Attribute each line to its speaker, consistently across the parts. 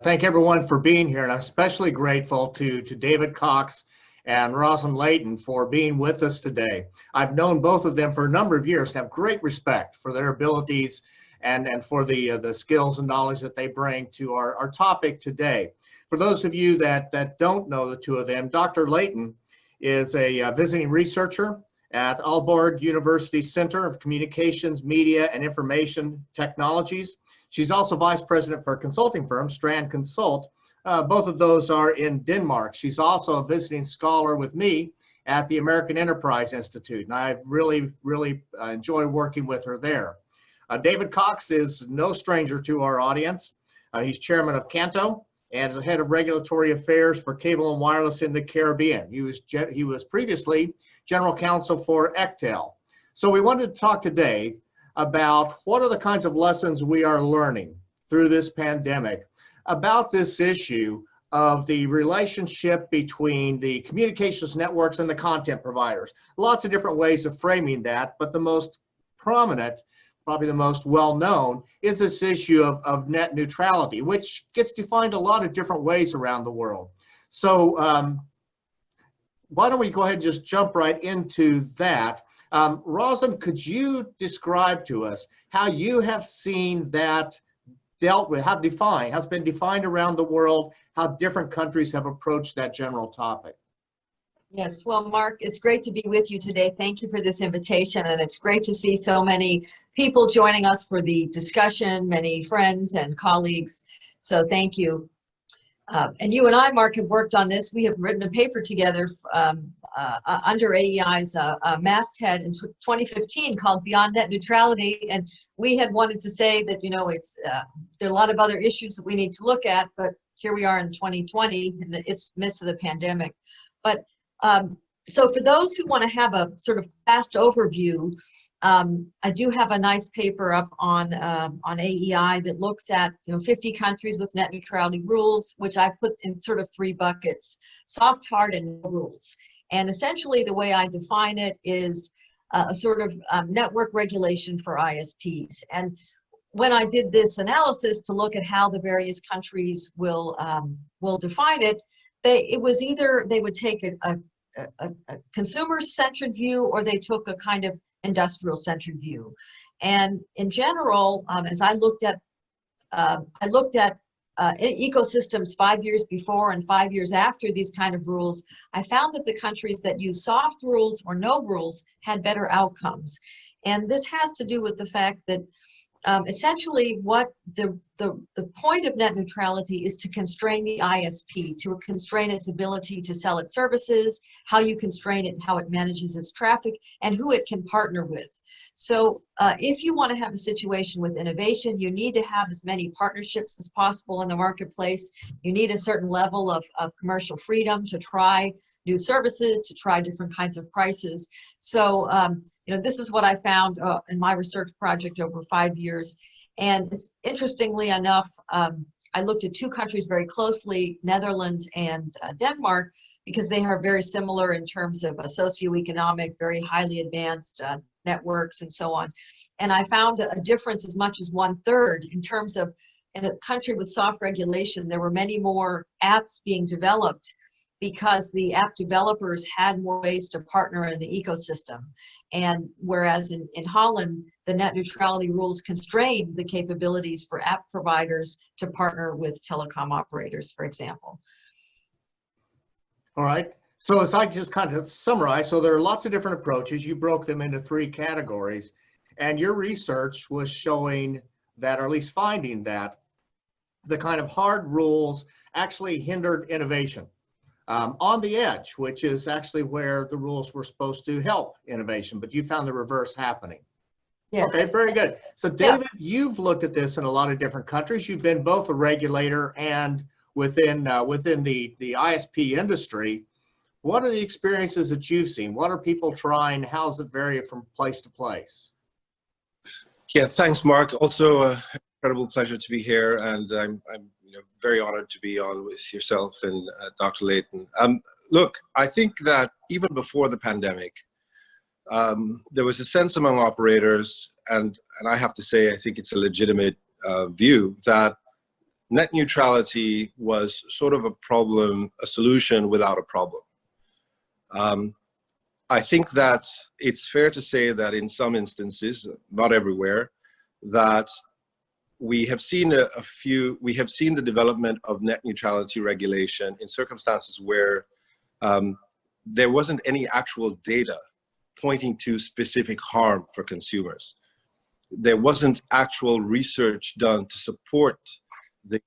Speaker 1: Thank everyone for being here, and I'm especially grateful to David Cox and Roslyn Layton for being with us today. I've known both of them for a number of years and have great respect for their abilities and for the skills and knowledge that they bring to our topic today. For those of you that don't know the two of them, Dr. Layton is a visiting researcher at Aalborg University Center of Communications, Media, and Information Technologies. She's also vice president for a consulting firm, Strand Consult. Both of those are in Denmark. She's also a visiting scholar with me at the American Enterprise Institute, and I really enjoy working with her there. David Cox is no stranger to our audience. He's chairman of CANTO and is the head of regulatory affairs for cable and wireless in the Caribbean. He was previously general counsel for ECTEL. So we wanted to talk today about what are the kinds of lessons we are learning through this pandemic about this issue of the relationship between the communications networks and the content providers. Lots of different ways of framing that, but the most prominent, probably the most well-known, is this issue of net neutrality, which gets defined a lot of different ways around the world. So why don't we go ahead and just jump right into that. Roslyn, could you describe to us how you have seen that dealt with, how it's been defined around the world, how different countries have approached that general topic?
Speaker 2: Yes, well, Mark, it's great to be with you today. Thank you for this invitation, and it's great to see so many people joining us for the discussion, many friends and colleagues, so thank you. And you and I, Mark, have worked on this. We have written a paper together under AEI's masthead in 2015 called Beyond Net Neutrality, and we had wanted to say that, you know, there are a lot of other issues that we need to look at, but here we are in 2020 in the midst of the pandemic. But so for those who want to have a sort of fast overview, I do have a nice paper up on AEI that looks at 50 countries with net neutrality rules, which I put in sort of 3 buckets: soft, hard, and no rules. And essentially the way I define it is a sort of network regulation for ISPs. And when I did this analysis to look at how the various countries will define it, it was either they would take a consumer-centered view, or they took a kind of industrial-centered view. And in general, as I looked at ecosystems 5 years before and 5 years after these kind of rules, I found that the countries that use soft rules or no rules had better outcomes. And this has to do with the fact that essentially what the point of net neutrality is to constrain the ISP, to constrain its ability to sell its services, how you constrain it, how it manages its traffic, and who it can partner with. So if you want to have a situation with innovation, you need to have as many partnerships as possible in the marketplace. You need a certain level of commercial freedom to try new services, to try different kinds of prices. So this is what I found in my research project over 5 years. And interestingly enough, I looked at 2 countries very closely, Netherlands and Denmark, because they are very similar in terms of a socioeconomic, very highly advanced networks and so on. And I found a difference as much as 1/3 in terms of, in a country with soft regulation, there were many more apps being developed because the app developers had more ways to partner in the ecosystem. And whereas in Holland, the net neutrality rules constrained the capabilities for app providers to partner with telecom operators, for example.
Speaker 1: All right. So as I just kind of summarize, so there are lots of different approaches. You broke them into 3 categories, and your research was showing that, or at least finding that, the kind of hard rules actually hindered innovation on the edge, which is actually where the rules were supposed to help innovation, but you found the reverse happening.
Speaker 2: Yes.
Speaker 1: Okay, very good. So David, you've looked at this in a lot of different countries. You've been both a regulator and within the ISP industry. What are the experiences that you've seen? What are people trying? How does it vary from place to place?
Speaker 3: Yeah, thanks, Mark. Also, incredible pleasure to be here, and I'm very honored to be on with yourself and Dr. Layton. Look, I think that even before the pandemic, there was a sense among operators, and I have to say, I think it's a legitimate view, that net neutrality was sort of a solution without a problem. I think that it's fair to say that in some instances, not everywhere, that we have seen the development of net neutrality regulation in circumstances where there wasn't any actual data pointing to specific harm for consumers. There wasn't actual research done to support the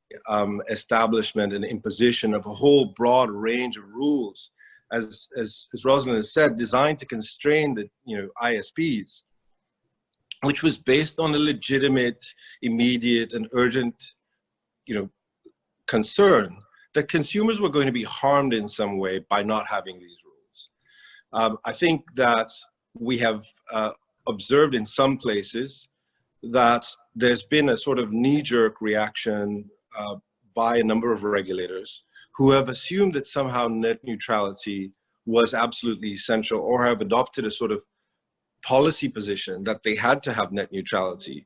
Speaker 3: establishment and imposition of a whole broad range of rules, as Roslyn has said, designed to constrain the ISPs, which was based on a legitimate, immediate, and urgent concern that consumers were going to be harmed in some way by not having these rules. I think that we have observed in some places that there's been a sort of knee-jerk reaction by a number of regulators who have assumed that somehow net neutrality was absolutely essential, or have adopted a sort of policy position that they had to have net neutrality.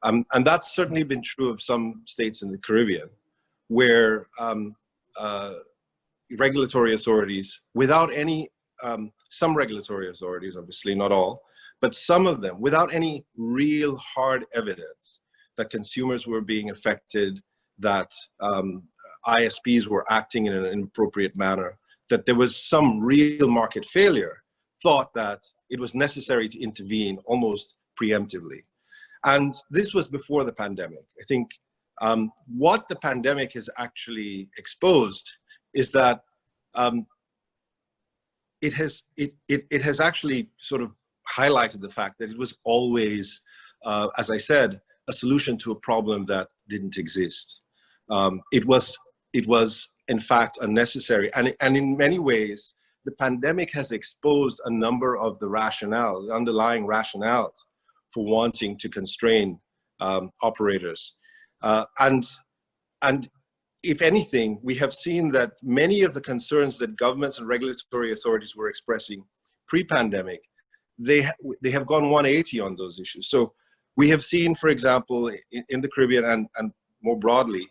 Speaker 3: And that's certainly been true of some states in the Caribbean, where regulatory authorities, without any, some regulatory authorities, obviously not all, but some of them, without any real hard evidence that consumers were being affected, that ISPs were acting in an inappropriate manner, that there was some real market failure, thought that it was necessary to intervene almost preemptively. And this was before the pandemic. I think what the pandemic has actually exposed is that it has actually sort of highlighted the fact that it was always, as I said, a solution to a problem that didn't exist. It was in fact unnecessary, and in many ways, the pandemic has exposed a number of the rationale, the underlying rationale for wanting to constrain operators. And if anything, we have seen that many of the concerns that governments and regulatory authorities were expressing pre-pandemic, they have gone 180 on those issues. So we have seen, for example, in the Caribbean and more broadly,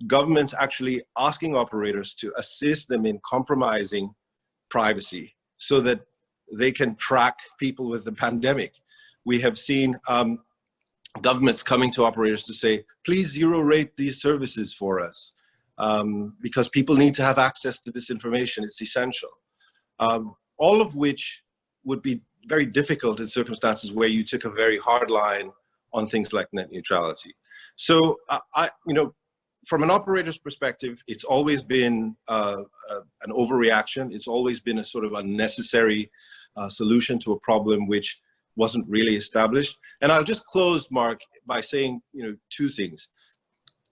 Speaker 3: governments actually asking operators to assist them in compromising privacy so that they can track people with the pandemic. We have seen governments coming to operators to say, please zero rate these services for us because people need to have access to this information. It's essential. All of which would be very difficult in circumstances where you took a very hard line on things like net neutrality. So from an operator's perspective, it's always been an overreaction. It's always been a sort of unnecessary solution to a problem which wasn't really established. And I'll just close, Mark, by saying two things.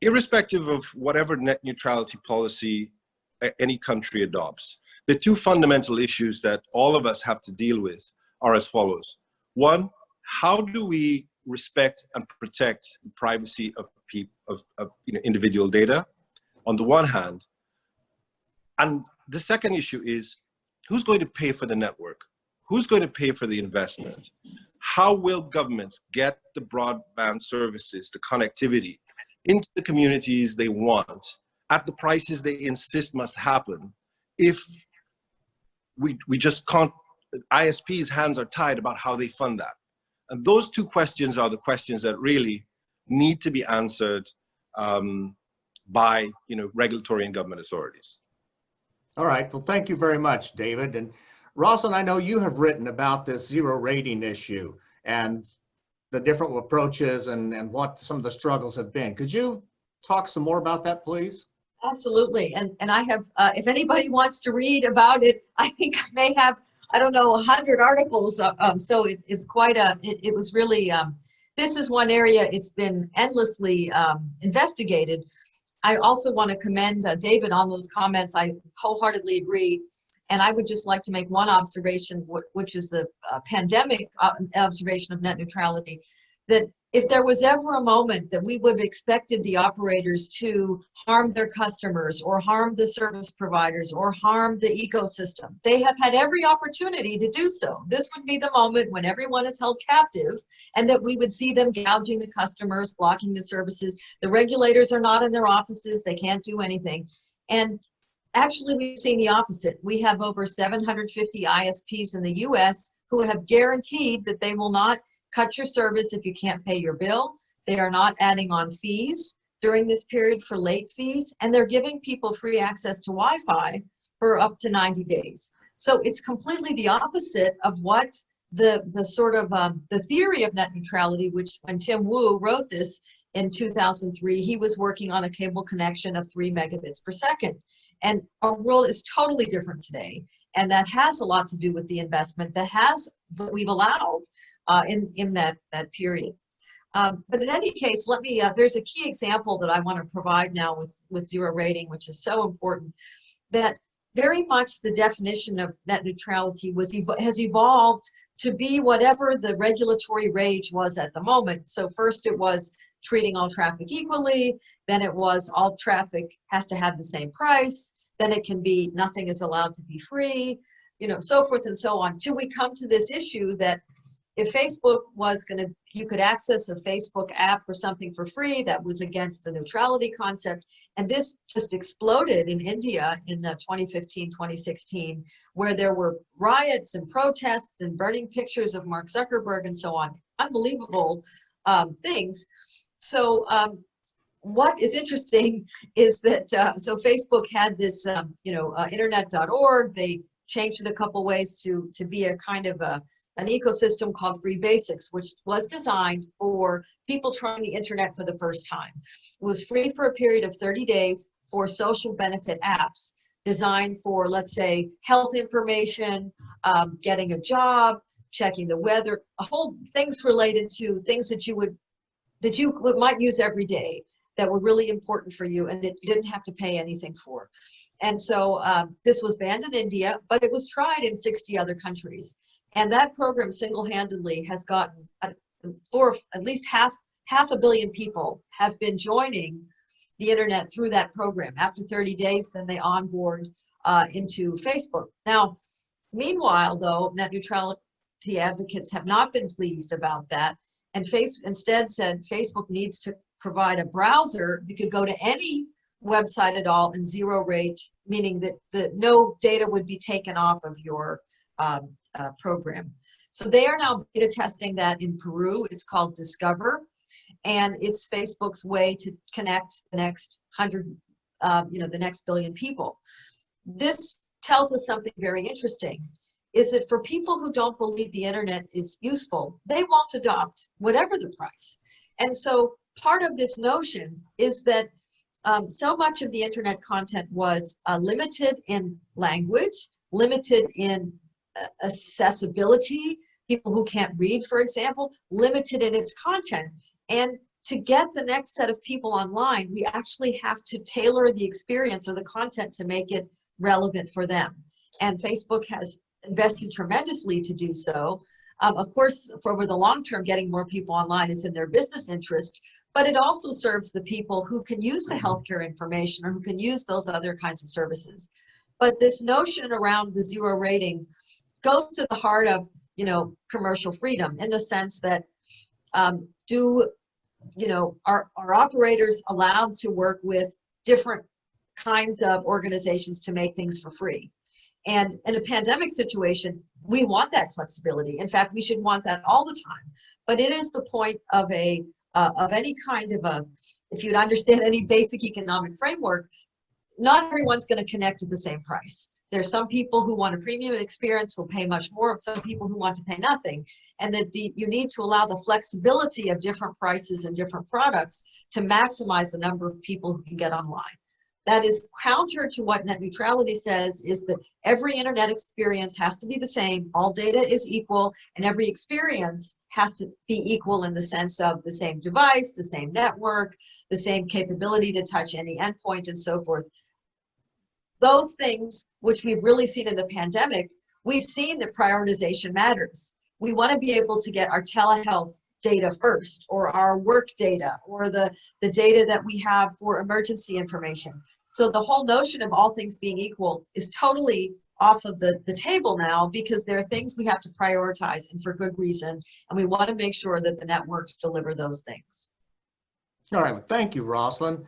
Speaker 3: Irrespective of whatever net neutrality policy any country adopts, the two fundamental issues that all of us have to deal with are as follows. One, how do we respect and protect the privacy of individual data on the one hand, and the second issue is who's going to pay for the network? Who's going to pay for the investment? How will governments get the broadband services, the connectivity into the communities they want at the prices they insist must happen if we just can't, ISP's hands are tied about how they fund that? And those two questions are the questions that really need to be answered by regulatory and government authorities.
Speaker 1: All right, well, thank you very much, David. And Roslyn, I know you have written about this zero rating issue and the different approaches and what some of the struggles have been. Could you talk some more about that, please?
Speaker 2: Absolutely. And I have, if anybody wants to read about it, I think I may have, I don't know, 100 articles. So it's quite it was really, this is one area it's been endlessly investigated. I also want to commend David on those comments. I wholeheartedly agree. And I would just like to make one observation, which is the pandemic observation of net neutrality, that if there was ever a moment that we would have expected the operators to harm their customers or harm the service providers or harm the ecosystem, they have had every opportunity to do so. This would be the moment when everyone is held captive and that we would see them gouging the customers, blocking the services. The regulators are not in their offices. They can't do anything. And actually, we've seen the opposite. We have over 750 ISPs in the US who have guaranteed that they will not cut your service if you can't pay your bill. They are not adding on fees during this period for late fees, and they're giving people free access to Wi-Fi for up to 90 days. So it's completely the opposite of what the sort of the theory of net neutrality, which when Tim Wu wrote this in 2003, he was working on a cable connection of 3 megabits per second. And our world is totally different today. And that has a lot to do with the investment that we've allowed in that period. But in any case, let me, there's a key example that I want to provide now with zero rating, which is so important, that very much the definition of net neutrality has evolved to be whatever the regulatory rage was at the moment. So first it was treating all traffic equally, then it was all traffic has to have the same price, then it can be nothing is allowed to be free, you know, so forth and so on, till we come to this issue that if Facebook was going to, you could access a Facebook app or something for free, that was against the neutrality concept. And this just exploded in India in 2015, 2016, where there were riots and protests and burning pictures of Mark Zuckerberg and so on. Unbelievable things. So what is interesting is that, so Facebook had this, internet.org. They changed it a couple ways to be a kind of an ecosystem called Free Basics, which was designed for people trying the internet for the first time. It was free for a period of 30 days for social benefit apps designed for, let's say, health information, getting a job, checking the weather, whole things related to things that you might use every day that were really important for you and that you didn't have to pay anything for. And so this was banned in India, but it was tried in 60 other countries. And that program single-handedly has gotten, for at least half a billion people have been joining the internet through that program. After 30 days, then they onboard into Facebook. Now, meanwhile, though, net neutrality advocates have not been pleased about that. And instead said Facebook needs to provide a browser that could go to any website at all in zero rate, meaning that no data would be taken off of your program. So they are now beta testing that in Peru. It's called Discover, and it's Facebook's way to connect the next the next billion people. This tells us something very interesting, is that for people who don't believe the internet is useful, they won't adopt whatever the price. And so part of this notion is that so much of the internet content was limited in language, limited in accessibility, people who can't read, for example, limited in its content. And to get the next set of people online, we actually have to tailor the experience or the content to make it relevant for them. And Facebook has invested tremendously to do so. Of course, for over the long term, getting more people online is in their business interest, but it also serves the people who can use the healthcare information or who can use those other kinds of services. But this notion around the zero rating goes to the heart of, commercial freedom, in the sense that are operators allowed to work with different kinds of organizations to make things for free? And in a pandemic situation, we want that flexibility. In fact, we should want that all the time. But it is the point of any kind of if you'd understand any basic economic framework, not everyone's going to connect at the same price. There's some people who want a premium experience will pay much more, some people who want to pay nothing. And that you need to allow the flexibility of different prices and different products to maximize the number of people who can get online. That is counter to what net neutrality says, is that every internet experience has to be the same, all data is equal, and every experience has to be equal in the sense of the same device, the same network, the same capability to touch any endpoint, and so forth. Those things, which we've really seen in the pandemic, we've seen that prioritization matters. We want to be able to get our telehealth data first, or our work data, or the data that we have for emergency information. So the whole notion of all things being equal is totally off of the table now, because there are things we have to prioritize, and for good reason, and we want to make sure that the networks deliver those things.
Speaker 1: All right, well, thank you, Roslyn.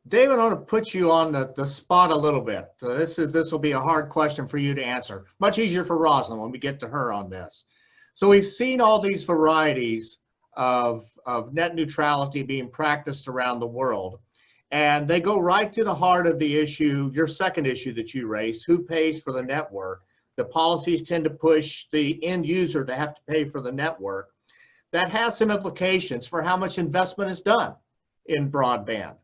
Speaker 1: David, I want to put you on the spot a little bit. So this will be a hard question for you to answer. Much easier for Roslyn when we get to her on this. So we've seen all these varieties of net neutrality being practiced around the world, and they go right to the heart of the issue, your second issue that you raised, who pays for the network. The policies tend to push the end user to have to pay for the network. That has some implications for how much investment is done in broadband.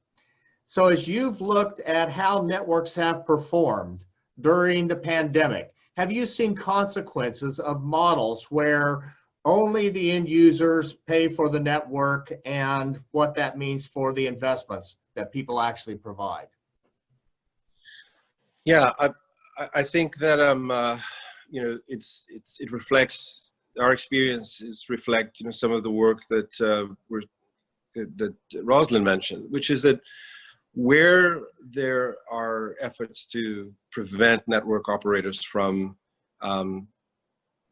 Speaker 1: So as you've looked at how networks have performed during the pandemic, have you seen consequences of models where only the end users pay for the network, and what that means for the investments that people actually provide?
Speaker 3: Yeah, I think that you know, it reflects our experiences, reflect, you know, some of the work that that Roslyn mentioned, which is that where there are efforts to prevent network operators from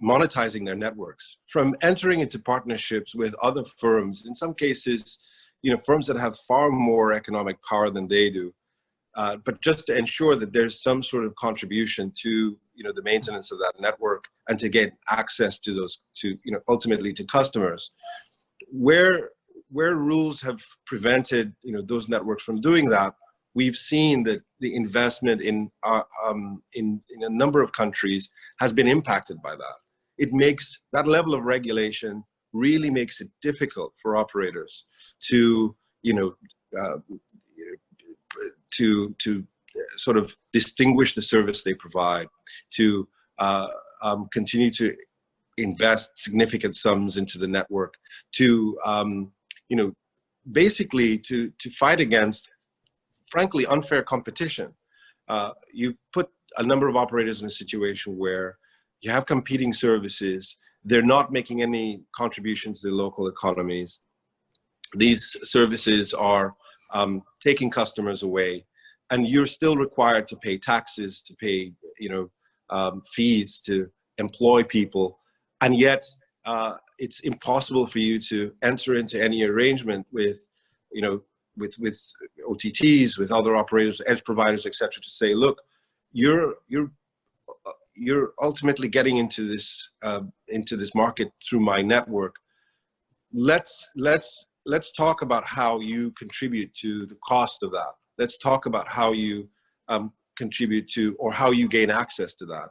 Speaker 3: monetizing their networks, from entering into partnerships with other firms, in some cases, you know, firms that have far more economic power than they do, but just to ensure that there's some sort of contribution to, you know, the maintenance of that network, and to get access to those, to, you know, ultimately to customers. Where rules have prevented, you know, those networks from doing that, we've seen that the investment in a number of countries has been impacted by that. It makes that level of regulation really makes it difficult for operators to, you know, to sort of distinguish the service they provide, to continue to invest significant sums into the network, to you know, basically to fight against, frankly, unfair competition. You put a number of operators in a situation where you have competing services. They're not making any contribution to the local economies. These services are taking customers away, and you're still required to pay taxes, to pay, you know, fees, to employ people, and yet it's impossible for you to enter into any arrangement with, you know, with OTTs, with other operators, edge providers, etc., to say, look, you're ultimately getting into this market through my network. Let's talk about how you contribute to the cost of that. Let's talk about how you contribute to, or how you gain access to that.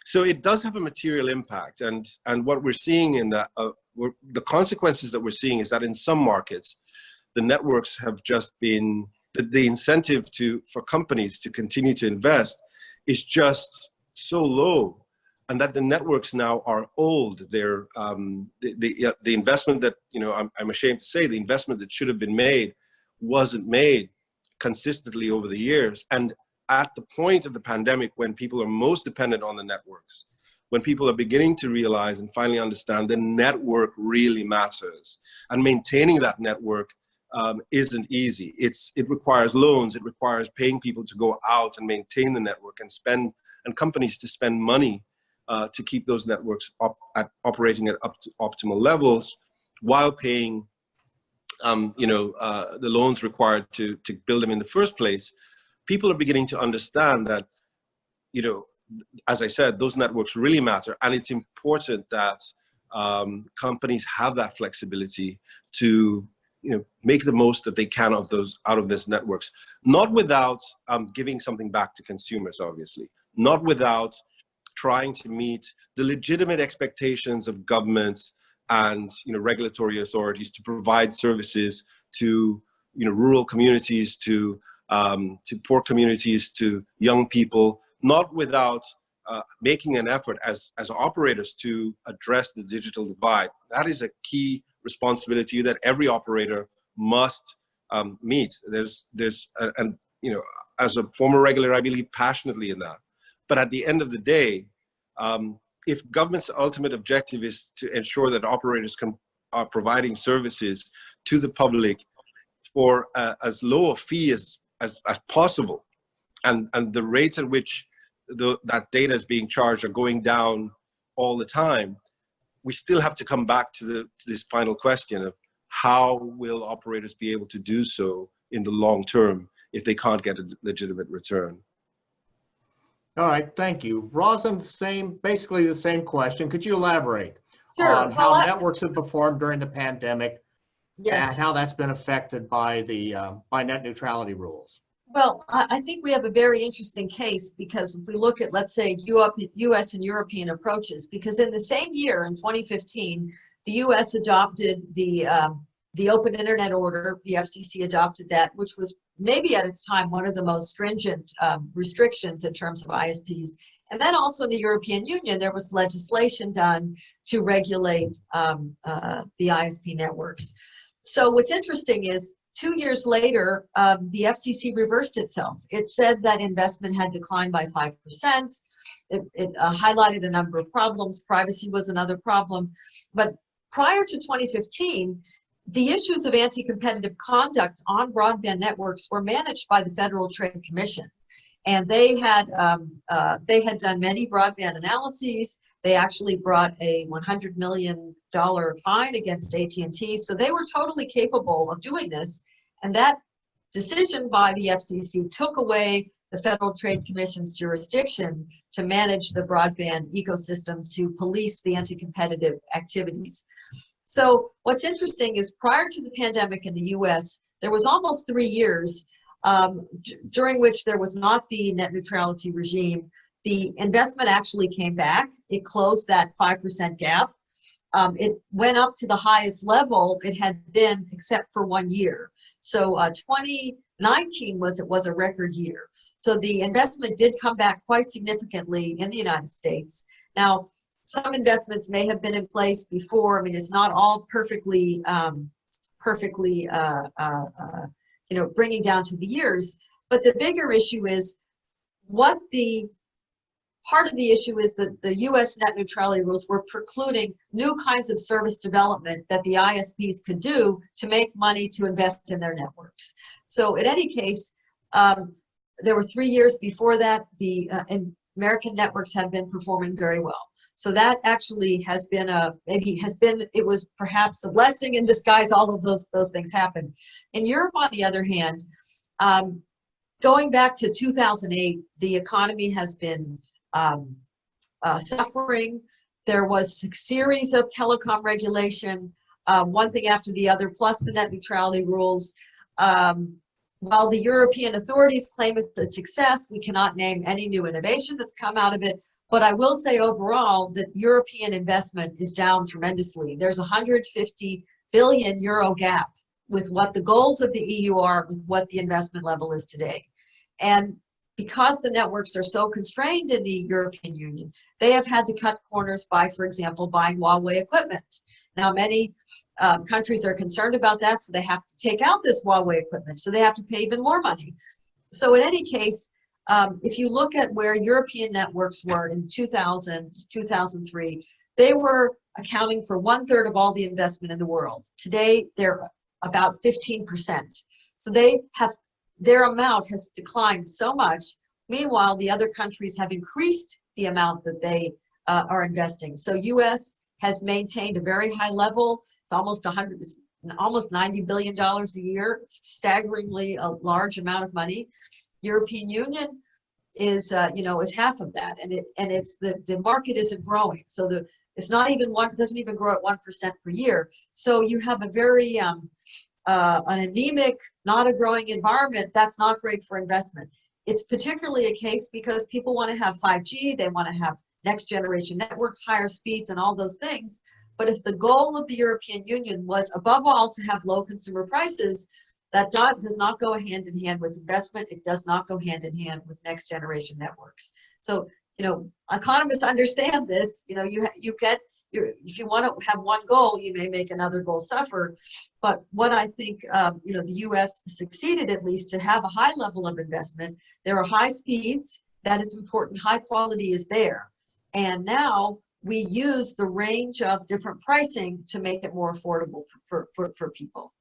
Speaker 3: So it does have a material impact, and what we're seeing in that, the consequences that we're seeing is that in some markets, the networks have just been, the incentive for companies to continue to invest is just so low, and that the networks now are old. They're the investment that, you know, I'm ashamed to say, the investment that should have been made wasn't made consistently over the years. And at the point of the pandemic, when people are most dependent on the networks, when people are beginning to realize and finally understand the network really matters, and maintaining that network isn't easy. It requires loans, it requires paying people to go out and maintain the network, and companies to spend money to keep those networks operating at optimal levels, while paying you know, the loans required to build them in the first place. People are beginning to understand that, you know, as I said, those networks really matter, and it's important that companies have that flexibility to, you know, make the most that they can of those, out of these networks, not without giving something back to consumers, obviously, not without trying to meet the legitimate expectations of governments and, you know, regulatory authorities to provide services to, you know, rural communities, to poor communities, to young people, not without making an effort as operators to address the digital divide. That is a key responsibility that every operator must meet. And you know, as a former regulator, I believe passionately in that. But at the end of the day, if government's ultimate objective is to ensure that operators can are providing services to the public for as low a fee as possible, and the rates at which that data is being charged are going down all the time, we still have to come back to this final question of how will operators be able to do so in the long term if they can't get a legitimate return.
Speaker 1: All right, thank you. Roslyn, basically the same question. Could you elaborate
Speaker 2: Sure.
Speaker 1: on how networks have performed during the pandemic and how that's been affected by the by net neutrality rules?
Speaker 2: Well, I think we have a very interesting case, because if we look at, let's say, U.S. and European approaches, because in the same year, in 2015, the U.S. adopted the Open Internet Order. The FCC adopted that, which was maybe at its time one of the most stringent restrictions in terms of ISPs. And then also in the European Union, there was legislation done to regulate the ISP networks. So what's interesting is 2 years later, the FCC reversed itself. It said that investment had declined by 5%. It highlighted a number of problems. Privacy was another problem. But prior to 2015, the issues of anti-competitive conduct on broadband networks were managed by the Federal Trade Commission. And they had done many broadband analyses. They actually brought a $100 million fine against AT&T. So they were totally capable of doing this. And that decision by the FCC took away the Federal Trade Commission's jurisdiction to manage the broadband ecosystem, to police the anti-competitive activities. So what's interesting is, prior to the pandemic in the US, there was almost 3 years during which there was not the net neutrality regime. The investment actually came back. It closed that 5% gap. It went up to the highest level it had been, except for 1 year. So 2019 was a record year. So the investment did come back quite significantly in the United States. Now, some investments may have been in place before. I mean, it's not all perfectly, bringing down to the years. But the bigger issue is part of the issue is that the U.S. net neutrality rules were precluding new kinds of service development that the ISPs could do to make money to invest in their networks. So in any case, there were 3 years before that. The American networks have been performing very well. So that actually has been it was perhaps a blessing in disguise. All of those things happened. In Europe, on the other hand, going back to 2008, the economy has been suffering. There was a series of telecom regulation, one thing after the other, plus the net neutrality rules. While the European authorities claim it's a success, we cannot name any new innovation that's come out of it. But I will say overall that European investment is down tremendously. There's a 150 billion euro gap with what the goals of the EU are with what the investment level is today. And because the networks are so constrained in the European Union, they have had to cut corners by, for example, buying Huawei equipment. Now, many countries are concerned about that, so they have to take out this Huawei equipment, so they have to pay even more money. So in any case, if you look at where European networks were in 2000, 2003, they were accounting for 1/3 of all the investment in the world. Today, they're about 15%. So their amount has declined so much. Meanwhile, the other countries have increased the amount that they are investing. So U.S. has maintained a very high level. It's almost $90 billion a year, staggeringly a large amount of money. European Union is half of that, and it's the market isn't growing. So it's not even doesn't even grow at 1% per year. So you have a very an anemic, not a growing environment. That's not great for investment. It's particularly a case because people want to have 5G, they want to have next generation networks, higher speeds, and all those things. But if the goal of the European Union was above all to have low consumer prices, that does not go hand in hand with investment. It does not go hand in hand with next generation networks. So, economists understand this. If you want to have one goal, you may make another goal suffer. But what I think, the U.S. succeeded at least to have a high level of investment. There are high speeds. That is important. High quality is there. And now we use the range of different pricing to make it more affordable for people.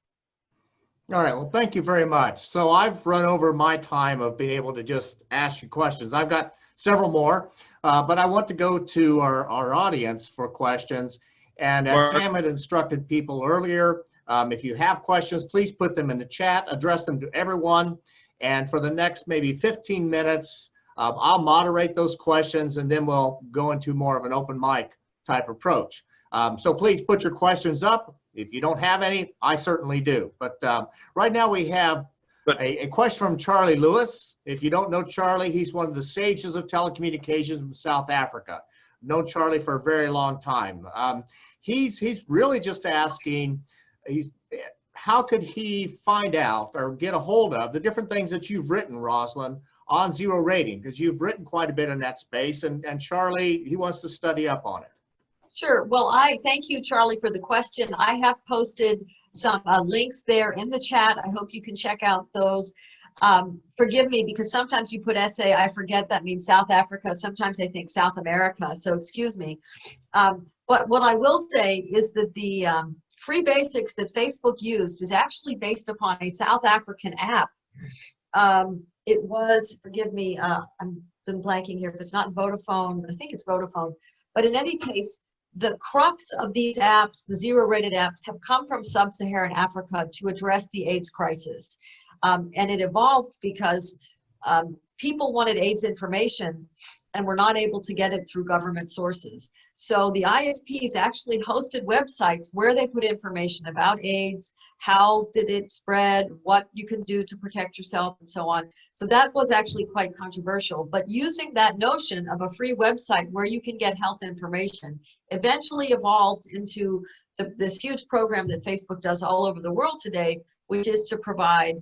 Speaker 1: All right, well, thank you very much. So I've run over my time of being able to just ask you questions. I've got several more, but I want to go to our audience for questions. And as Sam had instructed people earlier, if you have questions, please put them in the chat, address them to everyone. And for the next maybe 15 minutes, I'll moderate those questions, and then we'll go into more of an open mic type approach. So please put your questions up. If you don't have any, I certainly do. But right now we have a question from Charlie Lewis. If you don't know Charlie, he's one of the sages of telecommunications from South Africa. I've known Charlie for a very long time. He's really just asking, how could he find out or get a hold of the different things that you've written, Roslyn, on zero rating? Because you've written quite a bit in that space, and Charlie, he wants to study up on it.
Speaker 2: Sure. Well, I thank you, Charlie, for the question. I have posted some links there in the chat. I hope you can check out those. Forgive me, because sometimes you put SA, I forget that means South Africa. Sometimes I think South America, so excuse me. But what I will say is that the free basics that Facebook used is actually based upon a South African app. It was, forgive me, I'm been blanking here. If it's not Vodafone, I think it's Vodafone. But in any case, the crux of these apps, the zero-rated apps, have come from sub-Saharan Africa to address the AIDS crisis. And it evolved because people wanted AIDS information and were not able to get it through government sources. So the ISPs actually hosted websites where they put information about AIDS, how did it spread, what you can do to protect yourself, and so on. So that was actually quite controversial. But using that notion of a free website where you can get health information eventually evolved into this huge program that Facebook does all over the world today, which is to provide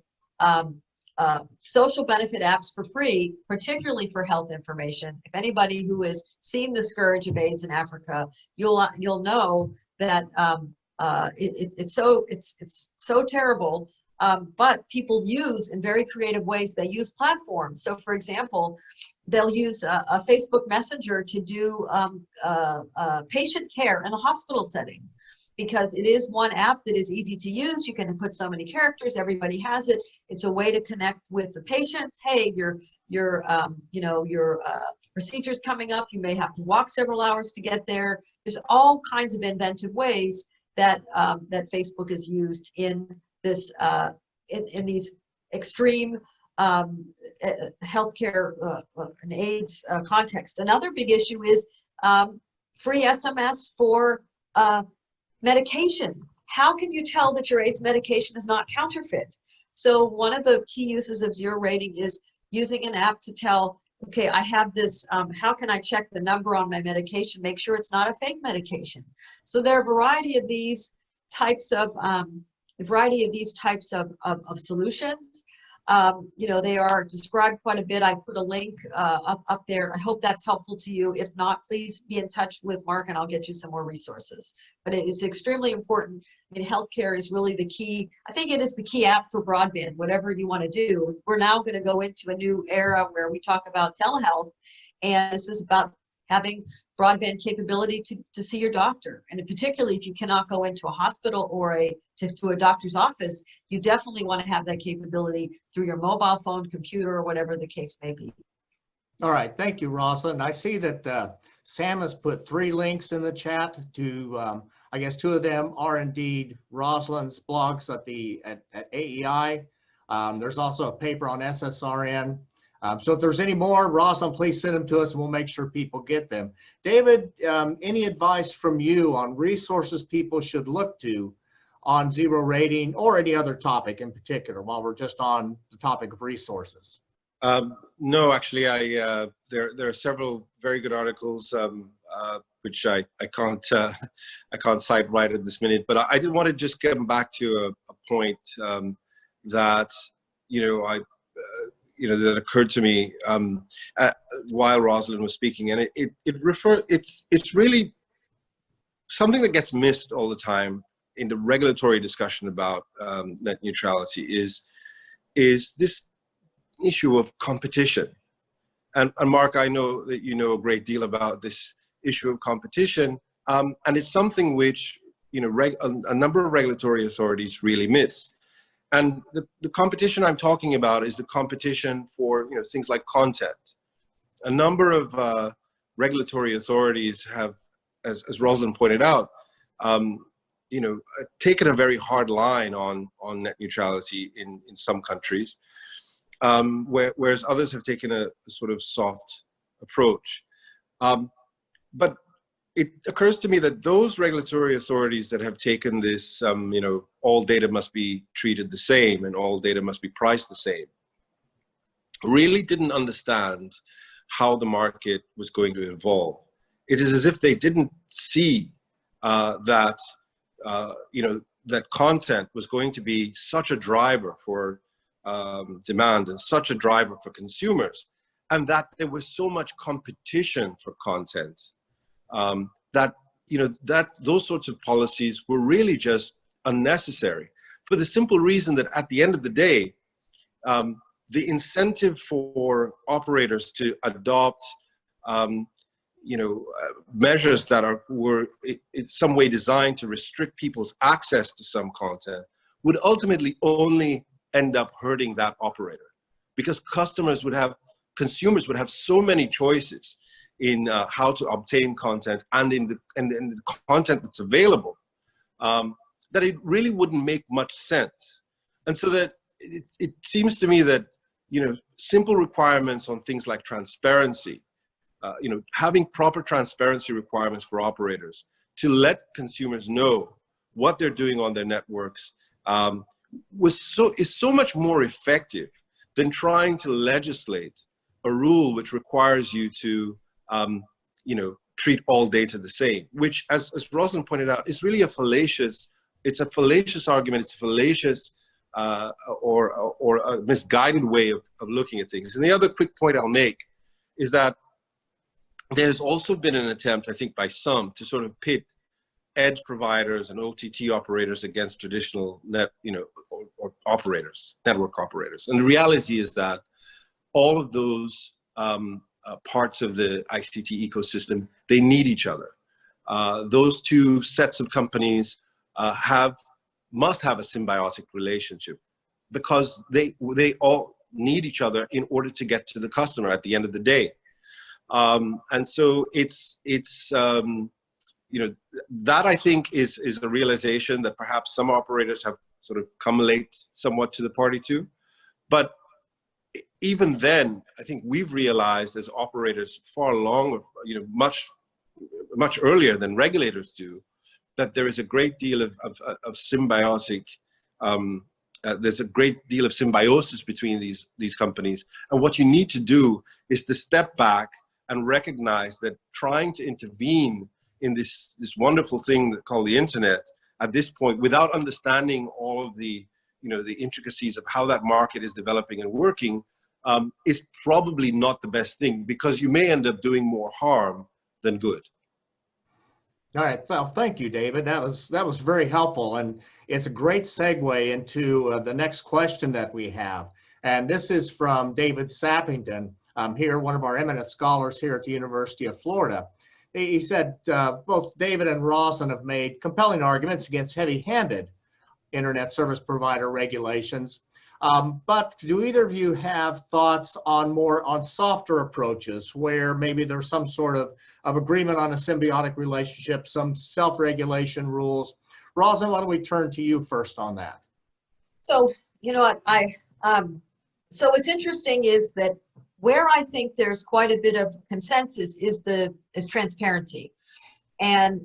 Speaker 2: social benefit apps for free, particularly for health information. If anybody who has seen the scourge of AIDS in Africa, you'll know that it's so terrible. But people use in very creative ways. They use platforms. So, for example, they'll use a Facebook Messenger to do patient care in a hospital setting, because it is one app that is easy to use. You can put so many characters, everybody has it. It's a way to connect with the patients. Hey, your procedure's coming up. You may have to walk several hours to get there. There's all kinds of inventive ways that that Facebook is used in this in these extreme healthcare and AIDS context. Another big issue is free SMS for medication. How can you tell that your AIDS medication is not counterfeit? So one of the key uses of zero rating is using an app to tell, okay, I have this, how can I check the number on my medication, make sure it's not a fake medication? So there are a variety of these types of solutions. You know, they are described quite a bit. I put a link up there. I hope that's helpful to you. If not, please be in touch with Mark and I'll get you some more resources. But it's extremely important. I mean, healthcare is really the key. I think it is the key app for broadband, whatever you want to do. We're now going to go into a new era where we talk about telehealth, and this is about having broadband capability to see your doctor. And particularly if you cannot go into a hospital or to a doctor's office, you definitely want to have that capability through your mobile phone, computer, or whatever the case may be.
Speaker 1: All right, thank you, Roslyn. I see that Sam has put 3 links in the chat to, I guess 2 of them are indeed Roslyn's blogs at AEI. There's also a paper on SSRN. So if there's any more, Roslyn, please send them to us and we'll make sure people get them. David, any advice from you on resources people should look to on zero rating or any other topic in particular while we're just on the topic of resources?
Speaker 3: No, actually, there are several very good articles which I can't cite right at this minute. But I did want to just get back to a point that that occurred to me while Roslyn was speaking, and it's really something that gets missed all the time in the regulatory discussion about net neutrality is this issue of competition. And Mark, I know that you know a great deal about this issue of competition, and it's something which, you know, a number of regulatory authorities really miss. And the competition I'm talking about is the competition for, you know, things like content. A number of regulatory authorities have, as Roslyn pointed out, you know, taken a very hard line on net neutrality in some countries, whereas others have taken a sort of soft approach. But it occurs to me that those regulatory authorities that have taken this, you know, all data must be treated the same and all data must be priced the same, really didn't understand how the market was going to evolve. It is as if they didn't see that, you know, that content was going to be such a driver for demand and such a driver for consumers, and that there was so much competition for content that, you know, that those sorts of policies were really just unnecessary, for the simple reason that at the end of the day, the incentive for operators to adopt, you know, measures that were in some way designed to restrict people's access to some content would ultimately only end up hurting that operator, because consumers would have so many choices in how to obtain content and in the content that's available, that it really wouldn't make much sense. And so that it seems to me that, you know, simple requirements on things like transparency, you know, having proper transparency requirements for operators to let consumers know what they're doing on their networks, is so much more effective than trying to legislate a rule which requires you to, you know, treat all data the same, which, as Roslyn pointed out, is really a fallacious argument. It's a fallacious or a misguided way of looking at things. And the other quick point I'll make is that there's also been an attempt, I think, by some to sort of pit edge providers and OTT operators against traditional or operators, network operators. And the reality is that all of those parts of the ICT ecosystem, they need each other. Those two sets of companies must have a symbiotic relationship, because they all need each other in order to get to the customer at the end of the day. And so it's you know, that I think is a realization that perhaps some operators have sort of come late somewhat to the party too. But even then, I think we've realized as operators far along, you know, much earlier than regulators do, that there is a great deal of symbiotic, there's a great deal of symbiosis between these companies. And what you need to do is to step back and recognize that trying to intervene in this wonderful thing called the internet at this point, without understanding all of the, you know, the intricacies of how that market is developing and working, is probably not the best thing, because you may end up doing more harm than good.
Speaker 1: All right, well, thank you, David. That was very helpful, and it's a great segue into the next question that we have. And this is from David Sappington, here, one of our eminent scholars here at the University of Florida. He said, both David and Roslyn have made compelling arguments against heavy-handed internet service provider regulations. But do either of you have thoughts on softer approaches, where maybe there's some sort of agreement on a symbiotic relationship, some self-regulation rules? Roslyn, why don't we turn to you first on that?
Speaker 2: So, you know, so what's interesting is that where I think there's quite a bit of consensus is transparency. And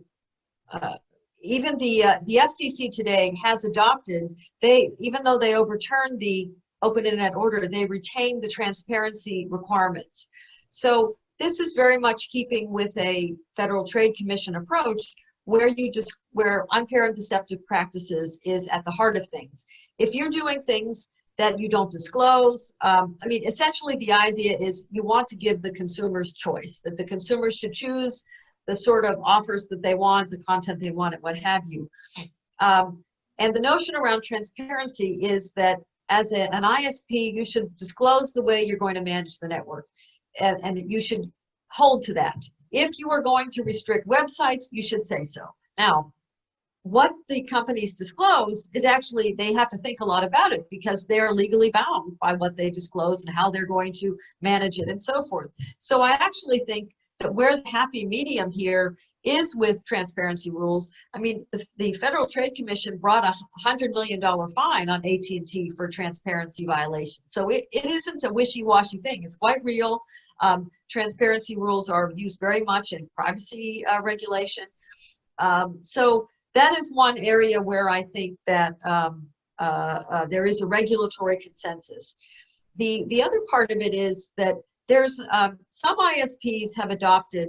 Speaker 2: even the FCC today has adopted, even though they overturned the Open Internet Order, they retained the transparency requirements. So this is very much keeping with a Federal Trade Commission approach, where unfair and deceptive practices is at the heart of things. If you're doing things that you don't disclose, I mean, essentially the idea is you want to give the consumers choice, that the consumers should choose the sort of offers that they want, the content they want, and what have you. And the notion around transparency is that as an ISP, you should disclose the way you're going to manage the network, and that you should hold to that. If you are going to restrict websites, you should say so. Now, what the companies disclose is actually, they have to think a lot about it because they're legally bound by what they disclose and how they're going to manage it and so forth. So I actually think that where the happy medium here is with transparency rules. I mean, the Federal Trade Commission brought a $100 million fine on AT&T for transparency violations. So it isn't a wishy-washy thing. It's quite real. Transparency rules are used very much in privacy regulation. So that is one area where I think that there is a regulatory consensus. The other part of it is that there's some ISPs have adopted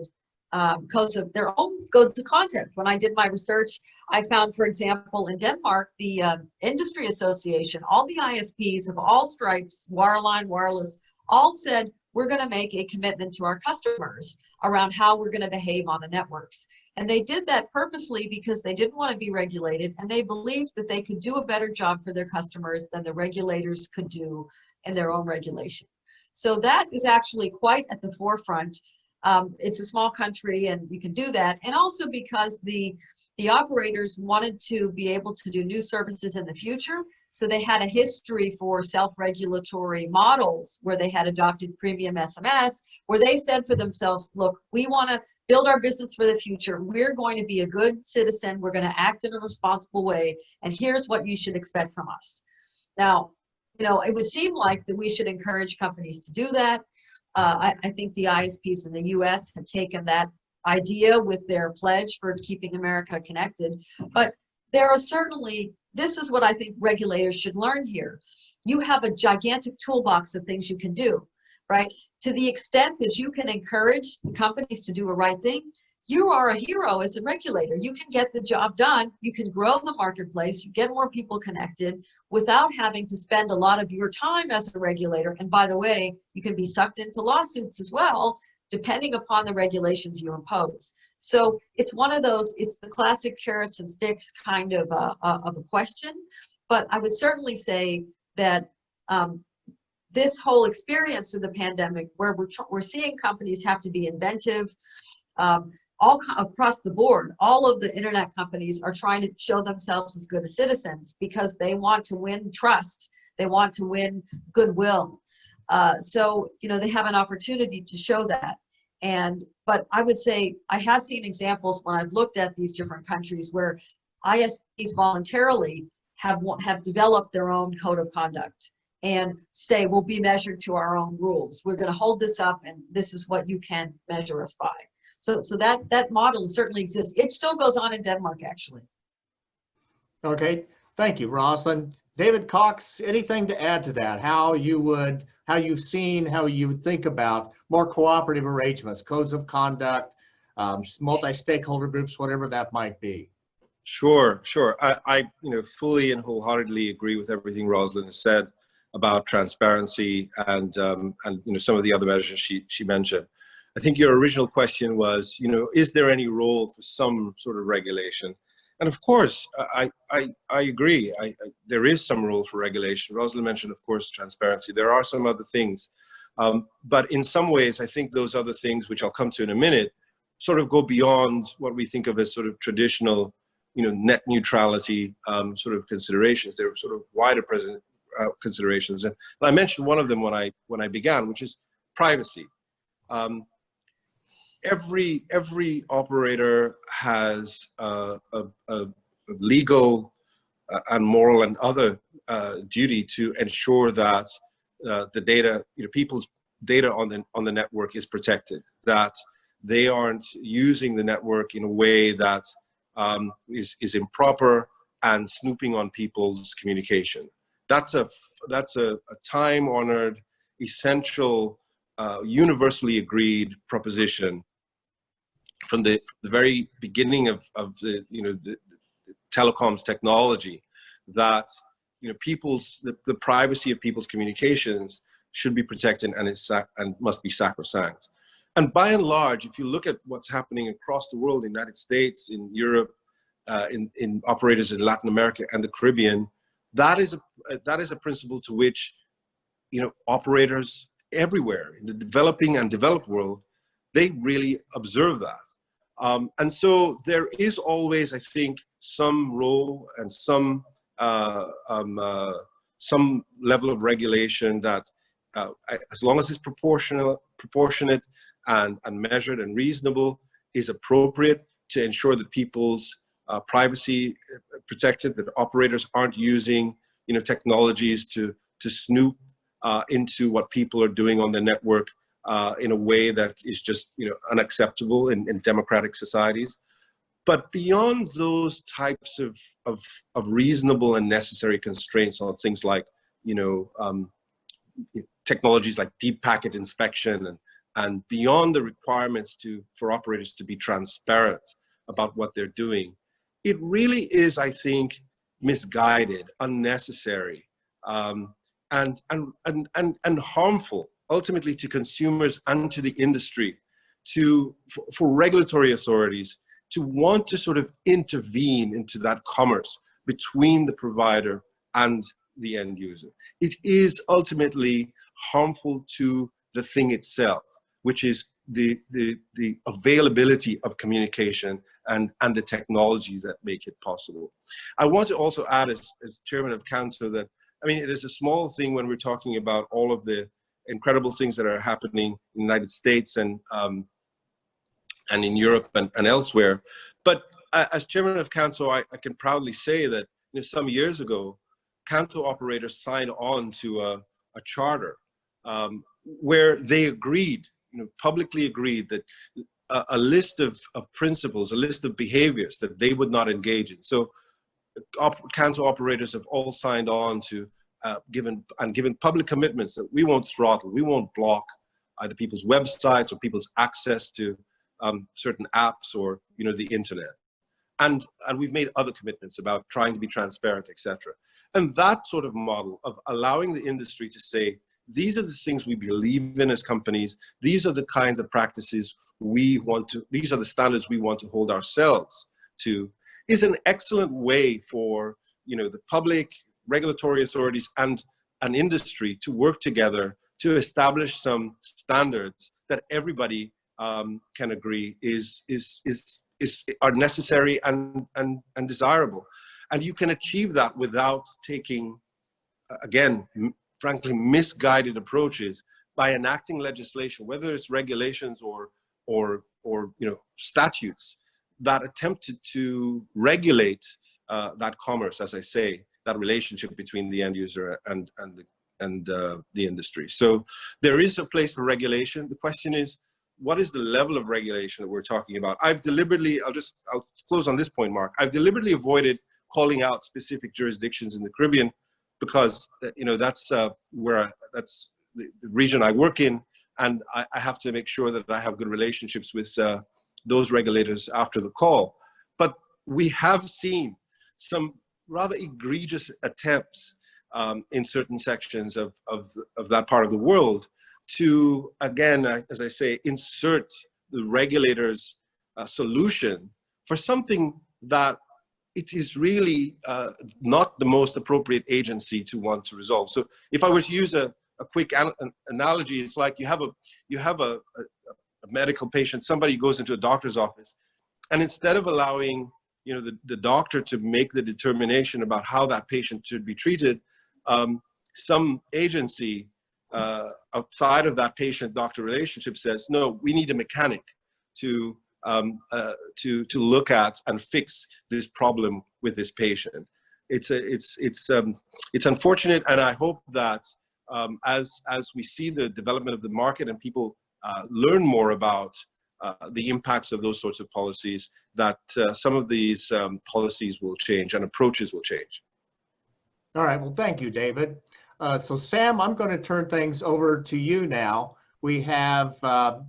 Speaker 2: codes of their own codes of conduct. When I did my research, I found, for example, in Denmark, the industry association, all the ISPs of all stripes, wireline, wireless, all said, we're going to make a commitment to our customers around how we're going to behave on the networks. And they did that purposely because they didn't want to be regulated, and they believed that they could do a better job for their customers than the regulators could do in their own regulation. So that is actually quite at the forefront. It's a small country and you can do that. And also because the operators wanted to be able to do new services in the future. So they had a history for self-regulatory models where they had adopted premium SMS, where they said for themselves, look, we want to build our business for the future. We're going to be a good citizen. We're going to act in a responsible way. And here's what you should expect from us. Now, you know, it would seem like that we should encourage companies to do that. I think the ISPs in the US have taken that idea with their pledge for keeping America connected. But there are certainly, this is what I think regulators should learn here. You have a gigantic toolbox of things you can do, right? To the extent that you can encourage the companies to do a right thing, you are a hero as a regulator. You can get the job done. You can grow the marketplace. You get more people connected without having to spend a lot of your time as a regulator. And by the way, you can be sucked into lawsuits as well, depending upon the regulations you impose. So it's one of those, it's the classic carrots and sticks kind of a question. But I would certainly say that this whole experience through the pandemic, where we're seeing companies have to be inventive, all across the board, all of the internet companies are trying to show themselves as good as citizens because they want to win trust. They want to win goodwill. So, you know, they have an opportunity to show that. But I would say I have seen examples when I've looked at these different countries where ISPs voluntarily have developed their own code of conduct and say, we'll be measured to our own rules. We're going to hold this up and this is what you can measure us by. So that model certainly exists. It still goes on in Denmark, actually.
Speaker 1: Okay, thank you, Roslyn. David Cox, anything to add to that? How you would think about more cooperative arrangements, codes of conduct, multi-stakeholder groups, whatever that might be.
Speaker 3: Sure. I fully and wholeheartedly agree with everything Roslyn has said about transparency and some of the other measures she mentioned. I think your original question was, is there any role for some sort of regulation? And of course, I agree. There is some role for regulation. Roslyn mentioned, of course, transparency. There are some other things. But in some ways, I think those other things, which I'll come to in a minute, sort of go beyond what we think of as sort of traditional, net neutrality sort of considerations. They're sort of wider considerations. And I mentioned one of them when I began, which is privacy. Every operator has a legal and moral and other duty to ensure that the data, people's data on the network is protected, that they aren't using the network in a way that is improper and snooping on people's communication. That's a time-honored, essential, universally agreed proposition from the very beginning of the telecoms technology, that the privacy of people's communications should be protected and must be sacrosanct. And by and large, if you look at what's happening across the world, in the United States, in Europe, in operators in Latin America and the Caribbean, that is a principle to which operators everywhere in the developing and developed world, they really observe that. And so there is always, I think, some role and some level of regulation that, as long as it's proportionate and measured and reasonable, is appropriate to ensure that people's privacy protected, that operators aren't using, technologies to snoop into what people are doing on the network in a way that is just, unacceptable in democratic societies. But beyond those types of reasonable and necessary constraints on things like, technologies like deep packet inspection and beyond the requirements for operators to be transparent about what they're doing, it really is, I think, misguided, unnecessary, and harmful ultimately to consumers and to the industry, for regulatory authorities to want to sort of intervene into that commerce between the provider and the end user. It is ultimately harmful to the thing itself, which is the availability of communication and the technologies that make it possible. I want to also add, as chairman of CANTO, that, it is a small thing when we're talking about all of the incredible things that are happening in the United States and in Europe and elsewhere. But as chairman of CANTO, I can proudly say that some years ago, CANTO operators signed on to a charter where they agreed, publicly agreed that a list of principles, a list of behaviors that they would not engage in. So CANTO operators have all signed on to given public commitments that we won't throttle, we won't block either people's websites or people's access to certain apps or the internet. And we've made other commitments about trying to be transparent, etc. And that sort of model of allowing the industry to say, these are the things we believe in as companies, these are the kinds of practices these are the standards we want to hold ourselves to, is an excellent way for the public, regulatory authorities and an industry to work together to establish some standards that everybody can agree are necessary and desirable. And you can achieve that without taking, again, frankly, misguided approaches by enacting legislation, whether it's regulations or statutes that attempted to regulate that commerce, as I say, that relationship between the end user and the industry. So there is a place for regulation. The question is, what is the level of regulation that we're talking about? I'll close on this point, Mark. I've deliberately avoided calling out specific jurisdictions in the Caribbean because that's the region I work in, and I have to make sure that I have good relationships with those regulators after the call. But we have seen some rather egregious attempts in certain sections of that part of the world to, again, as I say, insert the regulator's solution for something that it is really not the most appropriate agency to want to resolve. So if I were to use a quick analogy, it's like you have a medical patient, somebody goes into a doctor's office, and instead of allowing the doctor to make the determination about how that patient should be treated, some agency outside of that patient-doctor relationship says, no, we need a mechanic to look at and fix this problem with this patient. It's unfortunate, and I hope that as we see the development of the market and people learn more about the impacts of those sorts of policies, that some of these policies will change and approaches will change.
Speaker 1: All right, well, thank you, David. So Sam, I'm going to turn things over to you now. We have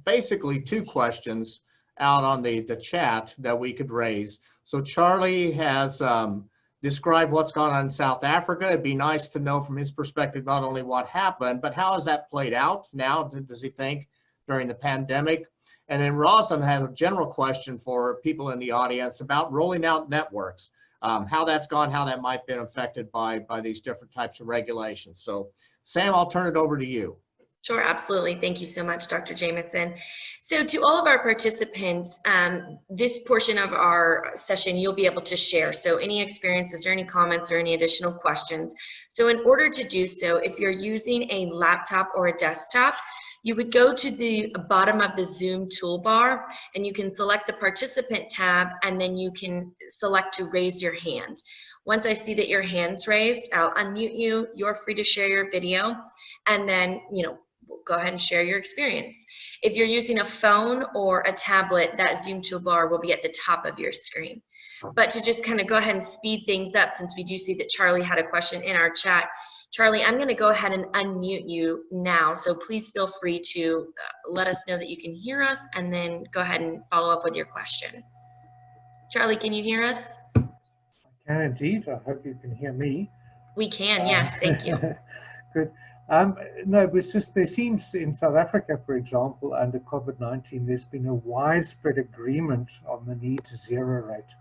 Speaker 1: basically two questions out on the chat that we could raise. So Charlie has described what's gone on in South Africa. It'd be nice to know from his perspective not only what happened, but how has that played out now, does he think, during the pandemic? And then Roslyn has a general question for people in the audience about rolling out networks, how that's gone, how that might have been affected by these different types of regulations. So Sam, I'll turn it over to you.
Speaker 4: Sure, absolutely. Thank you so much, Dr. Jameson. So to all of our participants, this portion of our session you'll be able to share. So any experiences or any comments or any additional questions. So in order to do so, if you're using a laptop or a desktop, you would go to the bottom of the Zoom toolbar and you can select the participant tab, and then you can select to raise your hand. Once I see that your hand's raised, I'll unmute you. You're free to share your video, and then, go ahead and share your experience. If you're using a phone or a tablet, that Zoom toolbar will be at the top of your screen. But to just kind of go ahead and speed things up, since we do see that Charlie had a question in our chat, Charlie, I'm going to go ahead and unmute you now, so please feel free to let us know that you can hear us, and then go ahead and follow up with your question. Charlie, can you hear us?
Speaker 5: I can indeed. I hope you can hear me.
Speaker 4: We can, yes, thank you.
Speaker 5: Good. No, it was just, there seems in South Africa, for example, under COVID-19, there's been a widespread agreement on the need to zero rate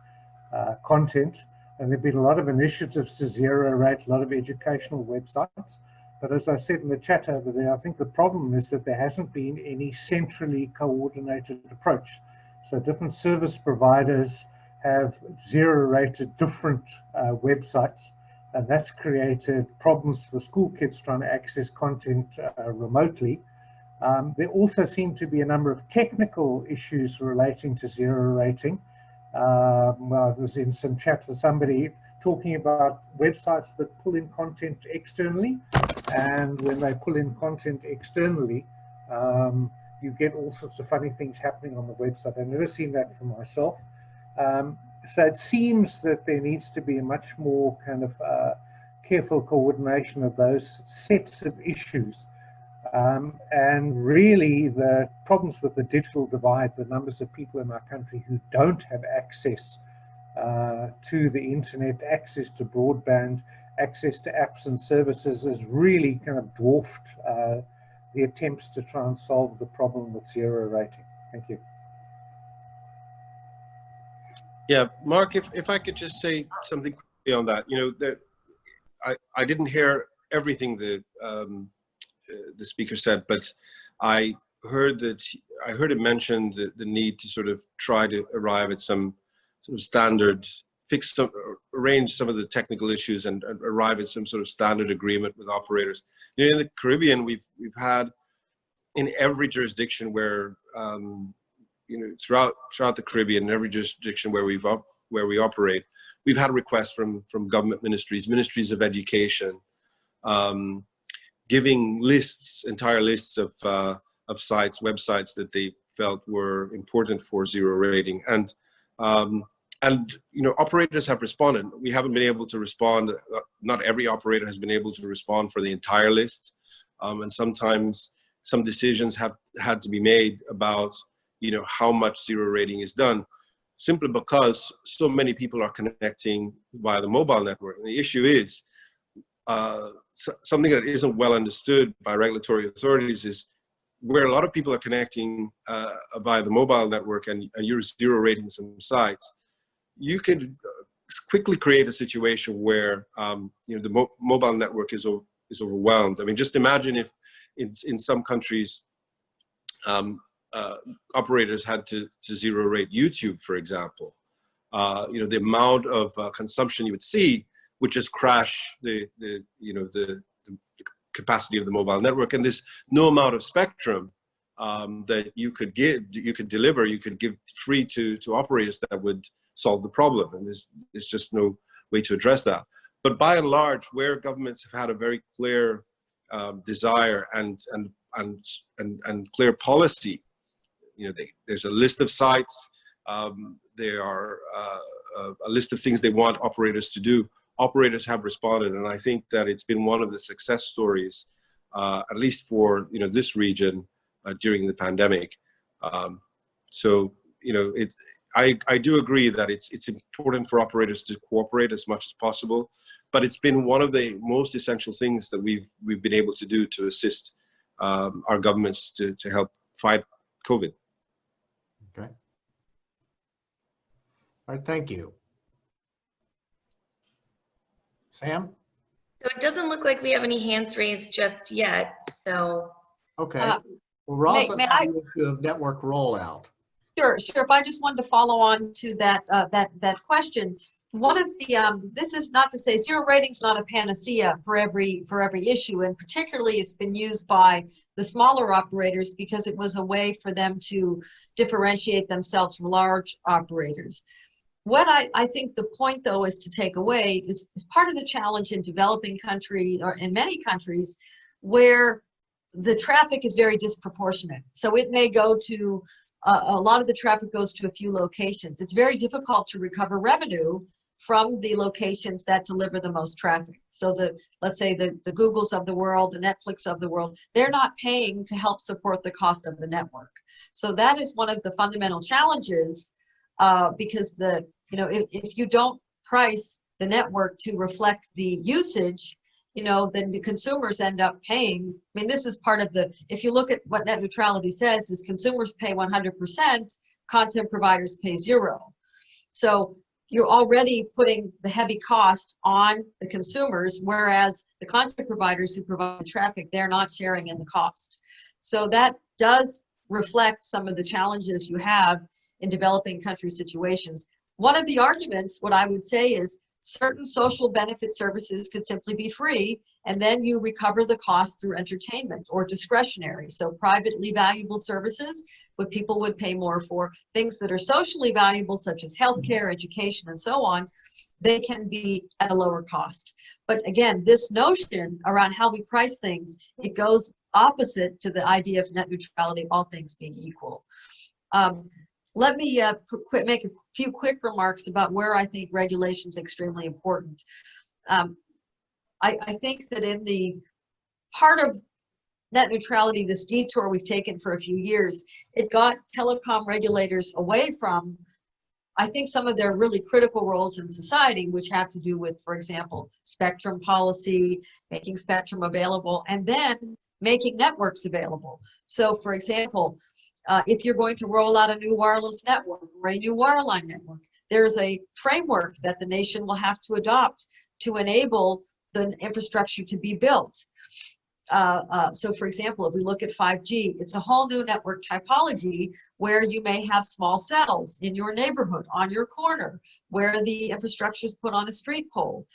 Speaker 5: content. And there have been a lot of initiatives to zero rate, a lot of educational websites. But as I said in the chat over there, I think the problem is that there hasn't been any centrally coordinated approach. So different service providers have zero rated different websites, and that's created problems for school kids trying to access content remotely. There also seem to be a number of technical issues relating to zero rating. Well, I was in some chat with somebody talking about websites that pull in content externally, and when they pull in content externally, you get all sorts of funny things happening on the website. I've never seen that for myself. So it seems that there needs to be a much more kind of careful coordination of those sets of issues. And really the problems with the digital divide, the numbers of people in our country who don't have access to the internet, access to broadband, access to apps and services, has really kind of dwarfed the attempts to try and solve the problem with zero rating. Thank you.
Speaker 3: Yeah, Mark, if I could just say something quickly on that. I didn't hear everything the speaker said, but I heard it mentioned the need to sort of try to arrive at some sort of standard, arrange some of the technical issues and arrive at some sort of standard agreement with operators. In the Caribbean, we've had in every jurisdiction where throughout the Caribbean, in every jurisdiction where we operate, we've had requests from government ministries of education, giving entire lists of sites, websites that they felt were important for zero rating, and operators have responded. We haven't been able to respond. Not every operator has been able to respond for the entire list, and sometimes some decisions have had to be made about how much zero rating is done, simply because so many people are connecting via the mobile network. And the issue is something that isn't well understood by regulatory authorities is where a lot of people are connecting via the mobile network, and you're zero rating some sites, you could quickly create a situation where the mobile network is overwhelmed. I mean, just imagine if in some countries operators had to zero rate YouTube, for example. The amount of consumption you would see would just crash the capacity of the mobile network, and there's no amount of spectrum that you could give free to operators that would solve the problem, and there's just no way to address that. But by and large, where governments have had a very clear desire and clear policy, there's a list of sites, there are a list of things they want operators to do. Operators have responded, and I think that it's been one of the success stories, at least for this region during the pandemic. I do agree that it's important for operators to cooperate as much as possible, but it's been one of the most essential things that we've been able to do to assist our governments to help fight COVID.
Speaker 1: Okay. All right, thank you. Sam?
Speaker 4: So it doesn't look like we have any hands raised just yet. So
Speaker 1: Okay.
Speaker 2: Uh,
Speaker 1: Well, Ross,
Speaker 2: may I?
Speaker 1: of network rollout.
Speaker 2: Sure, sure. If I just wanted to follow on to that that question, one of the this is not to say zero rating's not a panacea for every issue, and particularly it's been used by the smaller operators because it was a way for them to differentiate themselves from large operators. What I think the point though is to take away is part of the challenge in developing country or in many countries where the traffic is very disproportionate. So it may go to a lot of the traffic goes to a few locations. It's very difficult to recover revenue from the locations that deliver the most traffic. So let's say the Googles of the world, the Netflix of the world, they're not paying to help support the cost of the network. So that is one of the fundamental challenges because if you don't price the network to reflect the usage, then the consumers end up paying. I mean, this is part of if you look at what net neutrality says, is consumers pay 100%, content providers pay 0. So you're already putting the heavy cost on the consumers, whereas the content providers who provide the traffic, they're not sharing in the cost. So that does reflect some of the challenges you have in developing country situations. One of the arguments, what I would say is, certain social benefit services could simply be free, and then you recover the cost through entertainment or discretionary. So privately valuable services, what people would pay more for, things that are socially valuable, such as healthcare, education, and so on, they can be at a lower cost. But again, this notion around how we price things, it goes opposite to the idea of net neutrality, all things being equal. Let me make a few quick remarks about where I think regulation is extremely important. I think that in the part of net neutrality, this detour we've taken for a few years, it got telecom regulators away from, I think, some of their really critical roles in society, which have to do with, for example, spectrum policy, making spectrum available, and then making networks available. So, for example, if you're going to roll out a new wireless network or a new wireline network, there's a framework that the nation will have to adopt to enable the infrastructure to be built. So for example, if we look at 5G, it's a whole new network typology where you may have small cells in your neighborhood, on your corner, where the infrastructure is put on a street pole.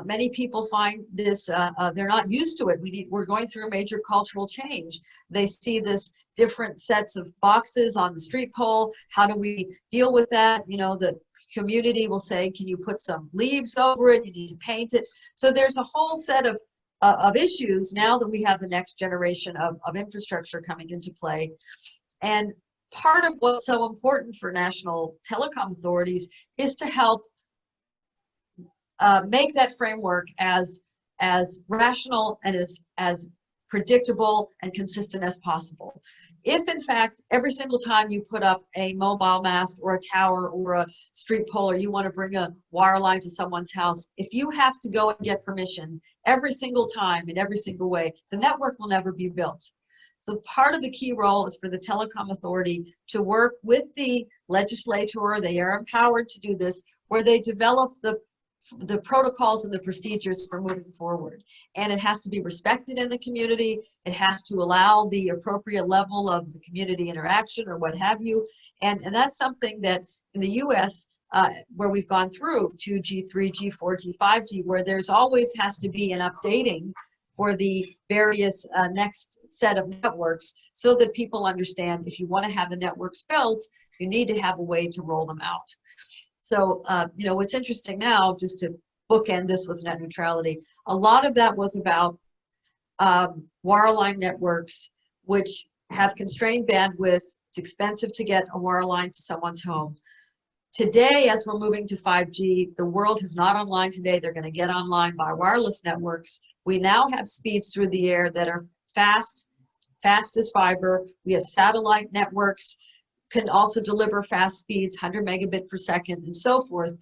Speaker 2: Many people find this, they're not used to it. We're going through a major cultural change. They see this different sets of boxes on the street pole. How do we deal with that? The community will say, can you put some leaves over it? You need to paint it. So there's a whole set of issues now that we have the next generation of infrastructure coming into play. And part of what's so important for national telecom authorities is to help make that framework as rational and as predictable and consistent as possible. If in fact every single time you put up a mobile mast or a tower or a street pole, or you want to bring a wire line to someone's house, if you have to go and get permission every single time in every single way, the network will never be built. So part of the key role is for the telecom authority to work with the legislator. They are empowered to do this, where they develop the protocols and the procedures for moving forward. And it has to be respected in the community. It has to allow the appropriate level of the community interaction or what have you. And that's something that in the US, where we've gone through 2G, 3G, 4G, 5G, where there's always has to be an updating for the various next set of networks, so that people understand if you want to have the networks built, you need to have a way to roll them out. So, what's interesting now, just to bookend this with net neutrality, a lot of that was about wireline networks, which have constrained bandwidth. It's expensive to get a wireline to someone's home. Today, as we're moving to 5G, the world is not online today. They're going to get online by wireless networks. We now have speeds through the air that are fast as fiber. We have satellite networks, can also deliver fast speeds, 100 megabit per second, and so forth.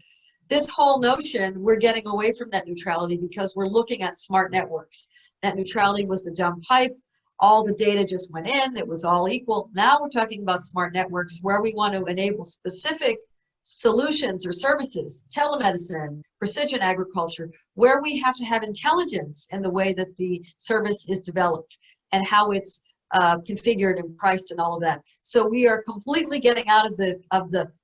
Speaker 2: This whole notion, we're getting away from net neutrality because we're looking at smart networks. Net neutrality was the dumb pipe. All the data just went in. It was all equal. Now we're talking about smart networks where we want to enable specific solutions or services, telemedicine, precision agriculture, where we have to have intelligence in the way that the service is developed and how it's configured and priced and all of that. So we are completely getting out of the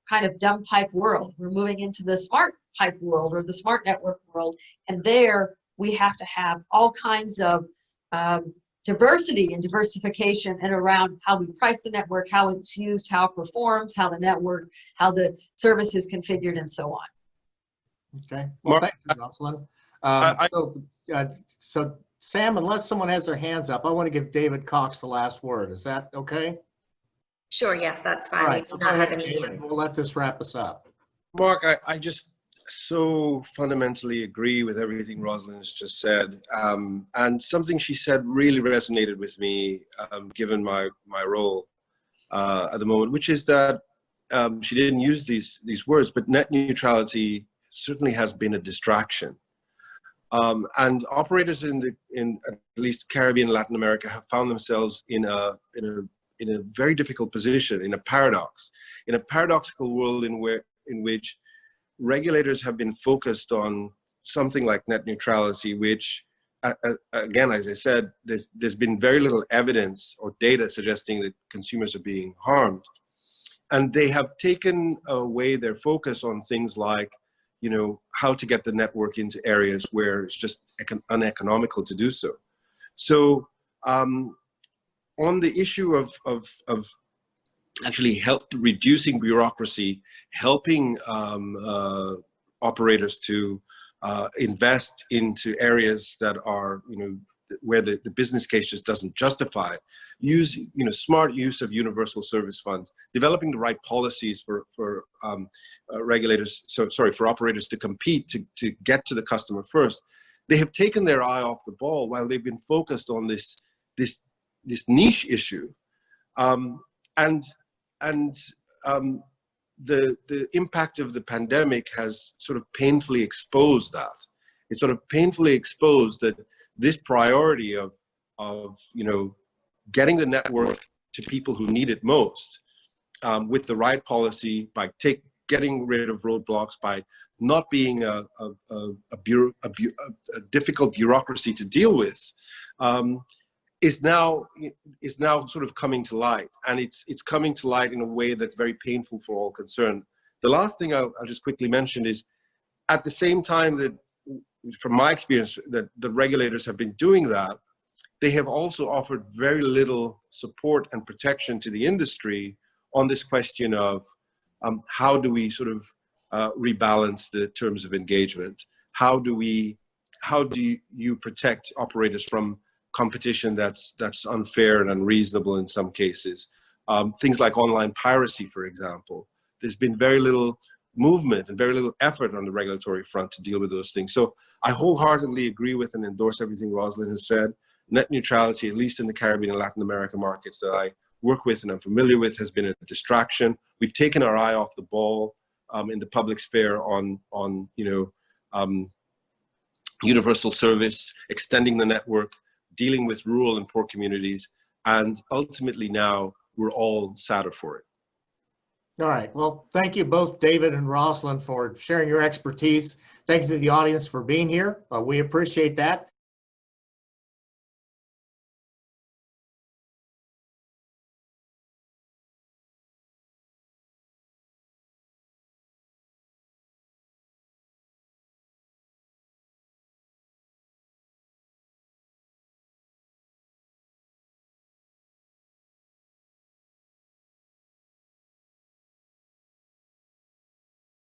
Speaker 2: kind of dumb pipe world. We're moving into the smart pipe world or the smart network world, and there we have to have all kinds of diversity and diversification and around how we price the network, how it's used, how it performs, how the service is configured, and so on.
Speaker 1: Okay. Well, thank you, Roslyn. So Sam, unless someone has their hands up, I want to give David Cox the last word. Is that okay?
Speaker 4: Sure, yes, that's fine.
Speaker 1: All right,
Speaker 4: We
Speaker 1: so
Speaker 4: do not
Speaker 1: go
Speaker 4: have
Speaker 1: ahead,
Speaker 4: any
Speaker 1: David.
Speaker 4: hands.
Speaker 1: We'll let this wrap us up.
Speaker 3: Mark, I just so fundamentally agree with everything Roslyn has just said. And something she said really resonated with me, given my role at the moment, which is that she didn't use these words, but net neutrality certainly has been a distraction. And operators in at least Caribbean, Latin America have found themselves in a very difficult position, in a paradoxical world in which regulators have been focused on something like net neutrality, which, again, as I said, there's been very little evidence or data suggesting that consumers are being harmed. And they have taken away their focus on things like, how to get the network into areas where it's just uneconomical to do so. So on the issue of actually reducing bureaucracy, helping operators to invest into areas that are, where the business case just doesn't justify it. Use, smart use of universal service funds, developing the right policies for regulators, for operators to compete, to get to the customer first. They have taken their eye off the ball while they've been focused on this niche issue. The impact of the pandemic has sort of painfully exposed that. It sort of painfully exposed that this priority of getting the network to people who need it most, with the right policy, by getting rid of roadblocks, by not being a difficult bureaucracy to deal with, is now sort of coming to light, and it's coming to light in a way that's very painful for all concerned. The last thing I'll just quickly mention is, at the same time that, from my experience, that the regulators have been doing that, they have also offered very little support and protection to the industry on this question of how do we sort of rebalance the terms of engagement? How do you protect operators from competition that's unfair and unreasonable in some cases? Things like online piracy, for example. There's been very little movement and very little effort on the regulatory front to deal with those things. So I wholeheartedly agree with and endorse everything Roslyn has said. Net neutrality, at least in the Caribbean and Latin America markets that I work with and I'm familiar with, has been a distraction. We've taken our eye off the ball in the public sphere on universal service, extending the network, dealing with rural and poor communities, and ultimately now we're all sadder for it.
Speaker 1: All right. Well, thank you both, David and Roslyn, for sharing your expertise. Thank you to the audience for being here. We appreciate that.